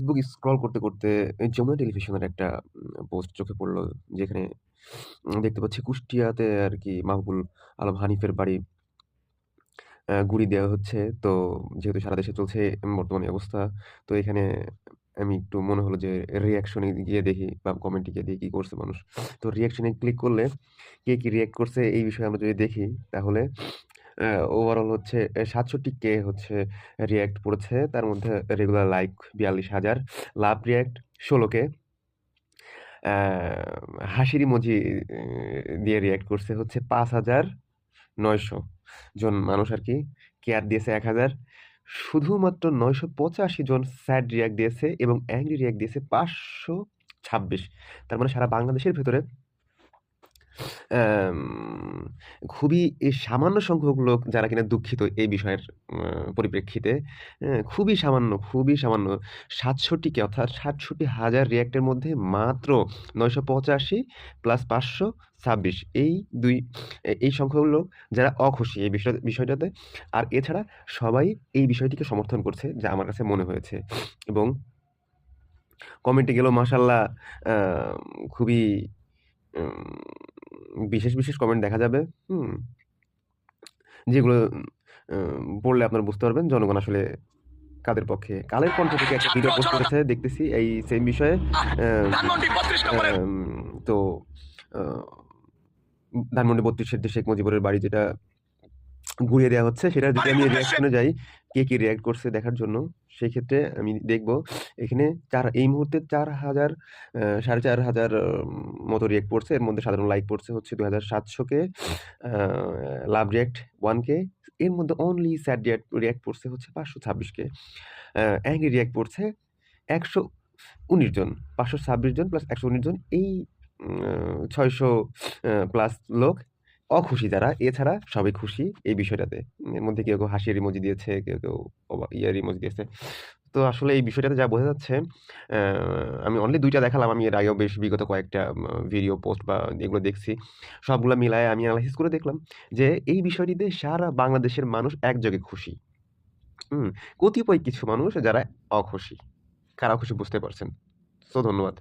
Facebook scroll করতে, করতে যমুনা টেলিভিশনের একটা পোস্ট চোখে পড়ল। যেখানে দেখতে পাচ্ছি কুষ্টিয়াতে আরকি মাহবুবুল আলম হানিফের বাড়ি গুঁড়ি দেওয়া হচ্ছে। তো যেহেতু সারা দেশে চলছে বর্তমান এই অবস্থা, তো এখানে আমি একটু মনে হলো যে রিঅ্যাকশন এ গিয়ে দেখি বা কমেন্টে গিয়ে দেখি কি করছে মানুষ। তো রিঅ্যাকশন এ ক্লিক করলে কে কি রিঅ্যাক্ট করছে এই বিষয়ে আমরা যদি দেখি তাহলে অ্যা ওভারঅল হচ্ছে ৬৭ কে হচ্ছে রিঅ্যাক্ট পড়েছে। তার মধ্যে রেগুলার লাইক ৪২,০০০, লাভ রিঅ্যাক্ট ১৬ কে, অ্যা হাসির ইমোজি দিয়ে রিঅ্যাক্ট করছে হচ্ছে ৫,৯০০ জন মানুষ আরকি। কেয়ার দিয়েছে ১,০০০। শুধুমাত্র ৯৮৫ জন স্যাড রিঅ্যাক্ট দিয়েছে এবং অ্যাংরি রিঅ্যাক্ট দিয়েছে ৫২৬। তার মানে সারা বাংলাদেশের ভেতরে অ্যাম খুবই সামান্য সংখ্যক লোক যারা কিনা দুঃখিত এই বিষয়ের পরিপ্রেক্ষিতে, খুবই সামান্য, খুবই সামান্য ৬৭ কে অর্থাৎ ৬৭,০০০ রিঅ্যাক্টের মধ্যে মাত্র ৯৮৫ প্লাস ৫২৬ এই সংখ্যক লোক যারা অখুশি এই বিষয়টাতে। আর এছাড়া সবাই এই বিষয়টিকে সমর্থন করছে যা আমার কাছে মনে হয়েছে। এবং কমেন্টে গেলেও মাশাআল্লাহ আ খুবই উম বিশেষ, বিশেষ কমেন্ট দেখা যাবে। হুম? যেগুলো পড়লে আপনারা বুঝতে পারবেন জনগণ আসলে কাদের পক্ষে। কালের কণ্ঠ থেকে একটা ভিডিও পোস্ট করেছে দেখতেছি এই সেম বিষয়ে। অ্যাম অ্যাম তো আ ধানমন্ডি ৩২ এর যে শেখ মুজিবুরের বাড়ি যেটা ঘুরিয়ে দেওয়া হচ্ছে সেটার যদি আমি রিঅ্যাকশনে যাই, কে কি রিঅ্যাক্ট করছে দেখার জন্য, সেই ক্ষেত্রে আমি দেখব এখানে এই মুহূর্তে ৪,০০০ ৪,৫০০ মতো রিঅ্যাক্ট পড়ছে। এর মধ্যে সাধারণ লাইক পড়ছে হচ্ছে ২,৭০০ কে, আ লাভ রিঅ্যাক্ট 1 কে। এর মধ্যে অনলি স্যাড রিঅ্যাক্ট পড়ছে হচ্ছে ৫২৬ কে। অ্যাংরি রিঅ্যাক্ট পড়ছে ১১৯ জন। ৫২৬ জন প্লাস ১১৯ জন এই ৬০০ প্লাস লোক অখুশি যারা, এছাড়া সবাই খুশি এই বিষয়টাতে। এর মধ্যে কেউ, কেউ হাসির ইমোজি দিয়েছে, কেউ, কেউ ইয়ার ইমোজি দিয়েছে। তো আসলে এই বিষয়টাতে যা বোঝা যাচ্ছে, অ্যা আমি অনলি ২ টা দেখালাম। আমি এর আগেও বেশ বিগত কয়েকটা ভিডিও পোস্ট বা এগুলো দেখছি। সবগুলা মিলায়ে আমি এনালাইসিস করে দেখলাম যে এই বিষয়টিতে সারা বাংলাদেশের মানুষ একযোগে খুশি। হুম? কতিপয় কিছু মানুষ যারা অখুশি। কারা খুশি বুঝতে পারছেন। সো ধন্যবাদ।